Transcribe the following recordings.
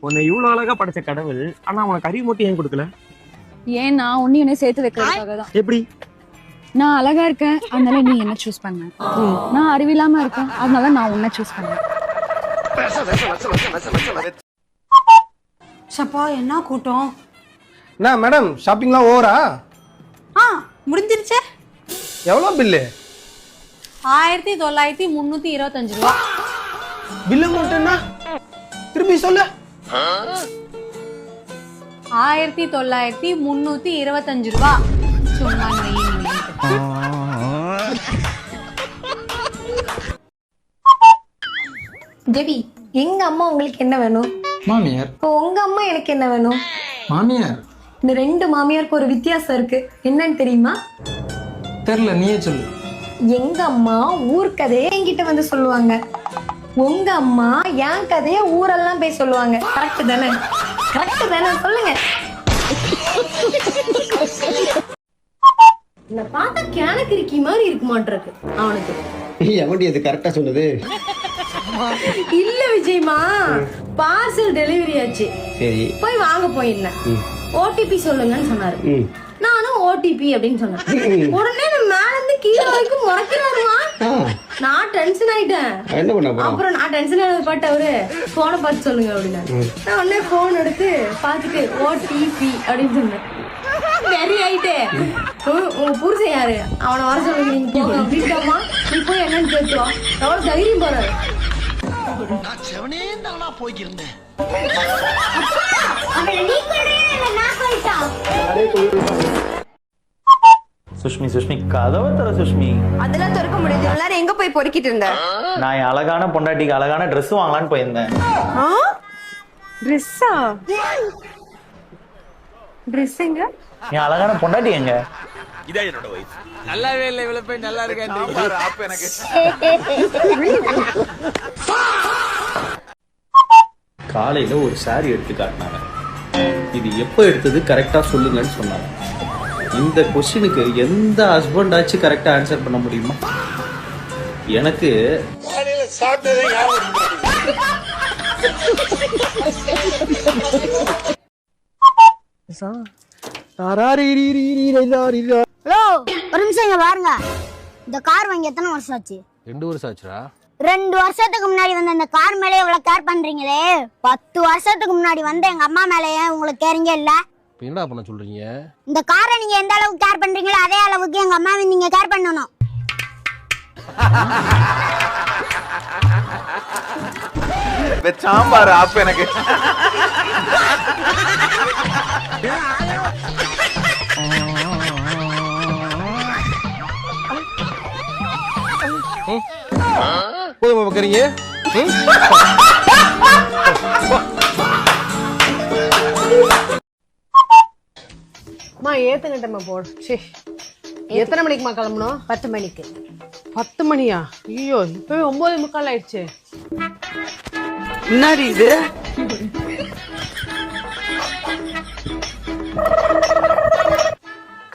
உன்னை இவ்வளவு அழகா படைச்ச கடவுள் ஆனா உனக்கு அறிவு மட்டும் ஏன் கொடுக்கல? ஏன்னா உன்னை என்ன சேர்த்து வைக்கிறதுக்காக தான். எப்படி? நான் அழகா இருக்கேன் அதனால நீ என்ன சூஸ் பண்ண, நான் அறிவில்லாம இருக்கேன் அதனால நான் உன்னை சூஸ் பண்ணேன். சப்பா என்ன கூட்டம். என்ன மேடம் ஷாப்பிங்லாம் ஓவரா? முடிஞ்சிருச்சே. எவ்வளோ பில்லு? 1925 ரூபா. பில்லு மட்டும்னா திருப்பி சொல்லு. 1925 ரூபா. சும்மா தேவி, எங்க அம்மா உங்களுக்கு என்ன வேணும்? மாமியார். இப்போ உங்க அம்மா எனக்கு என்ன வேணும்? மாமியார். இந்த ரெண்டு மாமியாருக்கு ஒரு வித்தியாசம் இருக்கு, என்னன்னு தெரியுமா? தெரியல, நீயே சொல்லு. எங்க அம்மா ஊர் கதையை என்கிட்ட வந்து சொல்லுவாங்க, உங்க அம்மா என் கதைய ஊரெல்லாம் போய் சொல்லுவாங்க. கரெக்ட் தானே? கரெக்ட் தானே? சொல்லுங்க. இந்த பார்த்தா கேனக்கிரிக்கி மாதிரி இருக்க மாட்டிருக்கு அவனுக்கு. எவன்டி அது கரெக்டா சொன்னது? இல்ல விஜயமா, பார்சல் டெலிவரி ஆச்சு, சரி போய் வாங்க போயிருந்தேன். ஓடிபி சொல்லுங்கன்னு சொன்னாரு. நானும் ஓடிபி அப்படின்னு சொன்னேன். உடனே மேல இருந்து கீழே வரைக்கும் முறைக்கிறாருமா. நான் டென்ஷன் ஆயிட்டேன். என்ன பண்ண போறோம்? அப்புறம் நான் டென்ஷன் ஆனது பாட்டு அவரு போனை பார்த்து சொல்லுங்க அப்படின்னு. நான் உடனே போன் எடுத்து பார்த்துட்டு ஓடிபி அப்படின்னு சொன்னேன். வெரி ஆயிட்டே. உங்க புருஷன் யாரு, அவனை வர சொல்லுங்க, நீங்க போங்க அப்படின்ட்டாமா. நீ போய் என்னன்னு கேட்டுவான். எவ்வளவு தைரியம் போறாரு. சுஷ்மி கதவை தர சுஷ்மி. அதெல்லாம் திறக்க முடியாது. எல்லாரும் எங்க போய் பொறுக்கிட்டு இருந்த? நான் என் அழகான பொண்டாட்டிக்கு அழகான Dress வாங்கலான்னு போயிருந்தேன். ட்ரெஸ்ஸா? ட்ரெஸ் எங்க? என் அழகான பொண்டாட்டி எங்க? இதான் என்னோட வயசு. நல்லாவே இல்லை, இவ்வளவு போய் நல்லா இருக்கேன். எனக்கு காலையில ஒரு சாரி எடுத்து காட்டினாங்க. இது எப்போ எடுத்தது கரெக்டா சொல்லுங்கன்னு சொன்னாங்க. இந்த கொஸ்டினுக்கு எந்த ஹஸ்பண்ட் ஆச்சு கரெக்டா ஆன்சர் பண்ண முடியுமா? எனக்கு ஒரு நிமிஷம் இங்க பாருங்க. இந்த கார் வாங்கி எத்தனை வருஷம் ஆச்சு? 2 வருஷம் ஆச்சுடா. 2 வருஷத்துக்கு முன்னாடி வந்து இந்த கார் மேலே இவ்வளவு கேர் பண்றீங்களே, 10 வருஷத்துக்கு முன்னாடி வந்து எங்க அம்மா மேலேயே உங்களுக்கு கேரிங்க இல்ல? என்னடா பண்ண சொல்றீங்க? இந்த காரை நீங்க எந்த அளவுக்கு கேர் பண்றீங்களோ அதே அளவுக்கு எங்க அம்மாவை நீங்க கேர் பண்ணணும். சாம்பார் ஆப் எனக்கு. போதுமா பார்க்குறீங்க? ஏத்துக்கிட்டமா போடு. எத்தனை மணிக்குமா கிளம்பணும்? 10 மணிக்கு. 10 மணியா? ஐயோ, இப்பவே 9:45 ஆயிடுச்சு. என்னடி இது?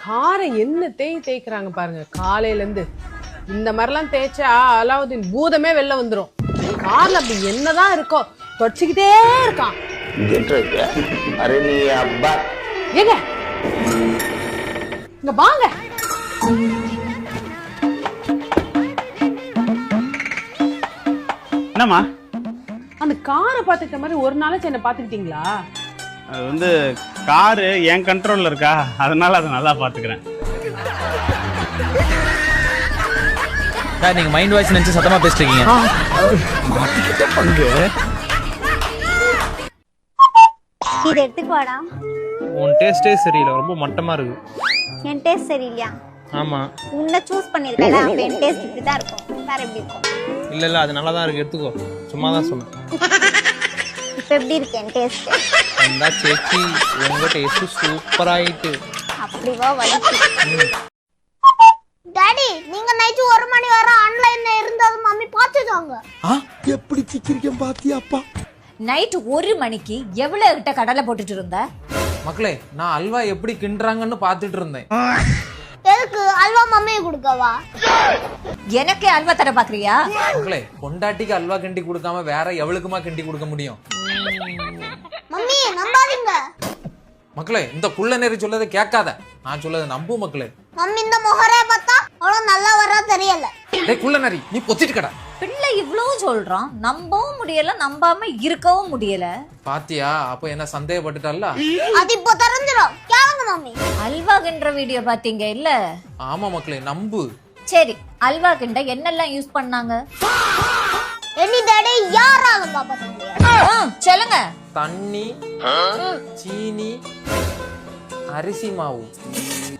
காரை என்ன தேய்க்கிறாங்க பாருங்க காலையில இருந்து. இந்த மாதிரிலாம் தேய்ச்சா அலாவுதீன் பூதமே வெளில வந்துரும். கார்ல அப்படி என்னதான் இருக்கோ தொடச்சுக்கிட்டே இருக்கான். ஏங்க இங்க வாங்க. என்னம்மா? அந்த காரை பாத்துக்கிட்ட மாதிரி ஒரு நாளாச்சும் என்ன பாத்துக்கிட்டீங்களா? அது காரு என் கண்ட்ரோல்ல இருக்கா, அதனால அதை நல்லா பாத்துக்கிறேன். நீங்க மைண்ட் வாய்ஸ் நினைச்சு சத்தமா பேசிட்டீங்க. இது எடுத்துக்கோடா. உன் டேஸ்டே சரியில்லை, ரொம்ப மட்டமா இருக்கு. என் டேஸ்ட் சரியில்லையா? ஆமா. உன்னை சூஸ் பண்ணிருக்கேன். அப்ப என் டேஸ்ட் இப்படிதான் இருக்கும். வேற எப்படி இருக்கும்? இல்ல அது நல்லா தான் இருக்கு, எடுத்துக்கோ. சும்மா தான் சொன்னேன். இப்ப எப்படி இருக்கு என் டேஸ்ட்? அந்த சேச்சி உங்க டேஸ்ட் சூப்பர் ஆயிட்டு. அப்படிவா வலிக்கு. டாடி, நீங்க நைட் 1 மணி வரை ஆன்லைன்ல இருந்தாது மம்மி பாத்துட்டாங்க. எப்படி சிக்கிரிக்கம் பாத்தியாப்பா? நைட் 1 மணிக்கு எவ்வளவு கிட்ட கடலை போட்டுட்டு இருந்த? மக்களே, நான் அல்வா எப்படி கிண்டுறாங்கன்னு பாத்துட்டு இருந்தேன். எதுக்கு அல்வா மம்மி கொடுக்கவா? எனக்கே அல்வா தர பாக்குறியா? மக்களே பொண்டாட்டிக்கு அல்வா கிண்டி கொடுக்காம வேற எவளுக்குமா கிண்டி கொடுக்க முடியும்? மம்மி நம்பாதீங்க. மக்களே இந்த குள்ள நெறி சொல்லதை கேட்காத, நான் சொல்லதை நம்பு மக்களே. மம்மி இந்த முகரே பார்த்தா அவ்வளவு நல்லா வரா தெரியல. டேய் குள்ள நெறி நீ பொத்திட்டு கடா. பிள்ளை இவ்வளவு சொல்றான், நம்பவும் முடியல, நம்பாம இருக்கவும் முடியல. பாத்தியா அப்ப என்ன சந்தேகப்பட்டுட்டல்ல? அது இப்போ தெரிஞ்சிரும். கேளுங்க மம்மி. அல்வா கிண்ட வீடியோ பாத்தீங்க இல்ல? ஆமா மக்களே நம்பு. சரி, அல்வா கிண்ட என்னெல்லாம் யூஸ் பண்ணாங்க? எனி டேடி யாராலும் பாப்பா முடியாது. சொல்லுங்க. தண்ணி, சீனி, அரிசி மாவு.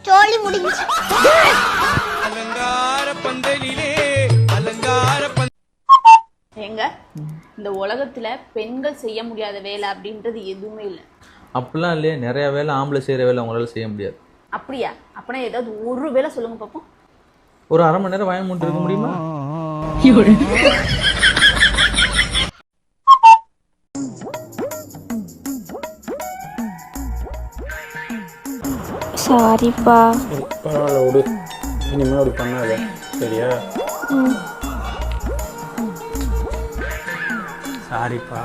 சோலி முடிஞ்சு. அலங்கார பந்தலிலே அலங்கார எங்க இந்த உலகத்துல பெண்கள் செய்ய முடியாத வேலை அப்படின்றது எதுவுமே இல்லை. அப்படிலாம் இல்லையே, நிறைய வேலை ஆம்பளை செய்கிற வேலை அவங்களால செய்ய முடியாது. அப்படியா? அப்படின்னா ஏதாவது ஒரு வேலை சொல்லுங்க பாப்போம். ஒரு அரை மணி நேரம் வாய மூட்டு இருக்க முடியுமா? சாரிப்பா. பரவாயில்ல விடு, இனிமேல் அப்படி பண்ணாத சரியா? சாரிப்பா.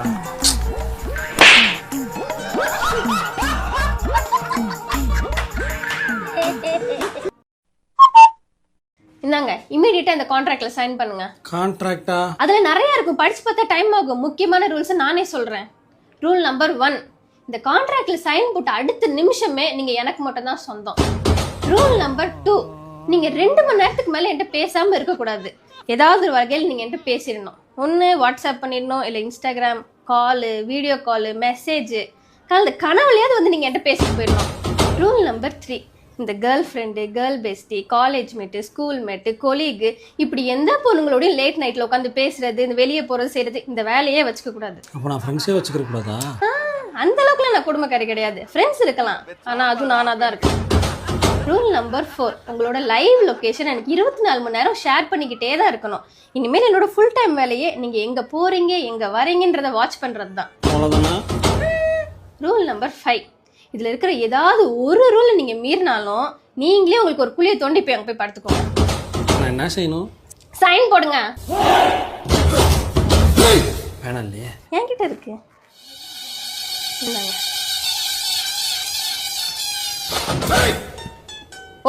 இந்தாங்க இமீடியட்டா இந்த கான்ட்ராக்ட்ல சைன் பண்ணுங்க. கான்ட்ராக்டா? அதுல நிறைய இருக்கும், படிச்சு பார்த்தா டைம் ஆகும். முக்கியமான ரூல்ஸ் நானே சொல்றேன். ரூல் நம்பர் 1, இந்த கான்ட்ராக்ட்ல சைன் போட்ட அடுத்த நிமிஷமே நீங்க எனக்கு மட்டும் தான் சொந்தம். ரூல் நம்பர் 2, நீங்க 2 மணி நேரத்துக்கு மேல என்கிட்ட பேசாம இருக்க கூடாது. ஏதாவது ஒரு வகையில் நீங்க என்கிட்ட பேசிடணும். ஒன்று வாட்ஸ்அப் பண்ணிடணும், இல்லை இன்ஸ்டாகிராம் காலு, வீடியோ காலு, மெசேஜ், கனவுலையாவது வந்து நீங்க என்கிட்ட பேசிட்டு போயிடணும். ரூல் நம்பர் 3, இந்த girl friend, girl bestie, college mate, school mate, colleague, இப்படி எந்த பொண்ணுங்களோடையும் லேட் நைட்ல உட்காந்து பேசுறது, இந்த வெளியே போறது செய்யறது, இந்த வேலையே வச்சுக்க கூடாது. அப்போ நான் ஃப்ரெண்ட்ஸே வச்சுக்க கூடாதா? அந்த அளவுக்குலாம் நான் குடும்பக்காரி கிடையாது. ஃப்ரெண்ட்ஸ் இருக்கலாம், ஆனா அதுவும் நானா தான் இருக்கேன். ரூல் நம்பர் 4, உங்களோட லைவ் லொகேஷன் எனக்கு 24 மணி நேரம் ஷேர் பண்ணிக்கிட்டே தான் இருக்கணும். இனிமேல் என்னோட ஃபுல் டைம் வேலையே நீங்க எங்க போறீங்க எங்க வரீங்கன்றத வாட்ச் பண்றது தான். ரூல் நம்பர் 5, இதுல இருக்கிற ஏதாவது ஒரு ரூல் நீங்க மீறினாலும் நீங்களே உங்களுக்கு ஒரு குழியை தோண்டி போய் அங்க போய் படுத்துக்கோங்க. நான் என்ன செய்யணும்? சைன் போடுங்க. வேணாம் இல்லையே, என்கிட்ட இருக்கு.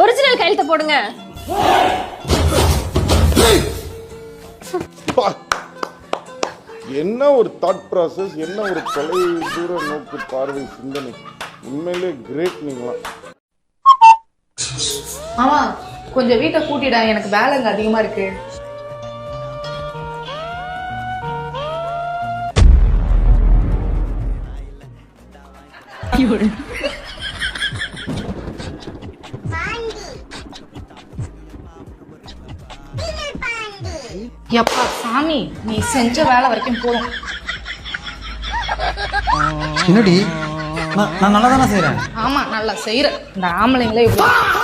ஒரிஜினல் கையெழுத்து போடுங்க. என்ன ஒரு தாட் ப்ராசஸ், என்ன ஒரு தொலை தூர நோக்கு பார்வை சிந்தனை. உண்மையிலே கிரேட் நீங்களாம். ஆமா கொஞ்சம் வீட்டை கூட்டிடா, எனக்கு வேலைங்க அதிகமா இருக்கு. எப்பா சாமி, நீ செஞ்ச வேலை வரைக்கும் போதும். என்னடி நான் நல்லா தானே செய்றேன். ஆமா நல்லா செய்யற. இந்த ஆம்பளைங்களே இவ்வளவு